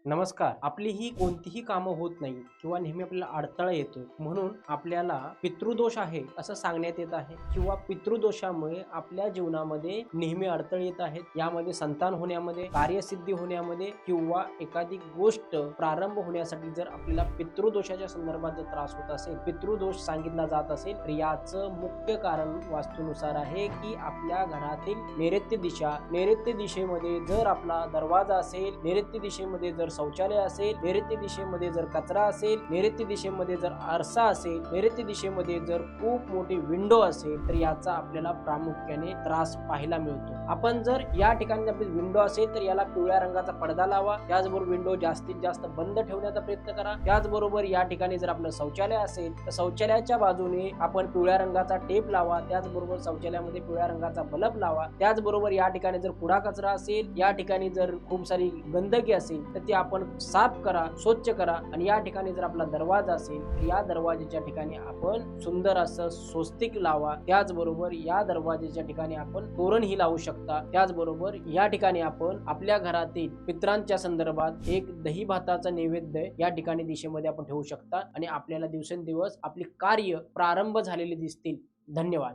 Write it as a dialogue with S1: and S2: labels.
S1: नमस्कार. आपली ही कोणतीही कामं होत नाही किंवा नेहमी आपल्याला अडथळा येतो, म्हणून आपल्याला पितृदोष आहे असं सांगण्यात येत आहे किंवा पितृदोषामुळे आपल्या जीवनामध्ये नेहमी अडथळे येत आहेत. यामध्ये संतान होण्यामध्ये, कार्यसिद्धी होण्यामध्ये किंवा एखादी गोष्ट प्रारंभ होण्यासाठी जर आपल्याला पितृदोषाच्या संदर्भात जर त्रास होत असेल, पितृदोष सांगितला जात असेल, तर याचं मुख्य कारण वास्तूनुसार आहे की आपल्या घरातील नैऋत्य दिशेमध्ये जर आपला दरवाजा असेल, नैऋत्य दिशेमध्ये जर शौचालय असेल, नैऋत्य दिशेमध्ये जर कचरा असेल, नैऋत्य दिशेमध्ये जर आरसा असेल, नैऋत्य दिशेमध्ये जर खूप मोठी विंडो असेल, तर याचा आपल्याला प्रामुख्याने त्रास पाहायला मिळतो. आपण जर या ठिकाणी आपली विंडो असेल तर याला पिवळ्या रंगाचा पडदा लावा. त्याचबरोबर विंडो जास्तीत जास्त बंद ठेवण्याचा प्रयत्न करा. त्याचबरोबर या ठिकाणी जर आपलं शौचालय असेल तर शौचालयाच्या बाजूने आपण पिवळ्या रंगाचा टेप लावा. त्याचबरोबर शौचालयामध्ये पिवळ्या रंगाचा बल्ब लावा. त्याचबरोबर या ठिकाणी जर कुडा कचरा असेल, या ठिकाणी जर खूप सारी गंदगी असेल तर ती आपण साफ करा, स्वच्छ करा. आणि या ठिकाणी जर आपला दरवाजा असेल तर या दरवाजाच्या ठिकाणी आपण सुंदर असं स्वस्तिक लावा. त्याचबरोबर या दरवाजाच्या ठिकाणी आपण तोरणही लावू शकता. त्याचबरोबर या ठिकाणी आपण आपल्या घरातील पितरांच्या संदर्भात एक दही भाताचा नैवेद्य या ठिकाणी दिशेमध्ये आपण ठेवू शकता आणि आपल्याला दिवसेंदिवस आपली कार्य प्रारंभ झालेले दिसतील. धन्यवाद.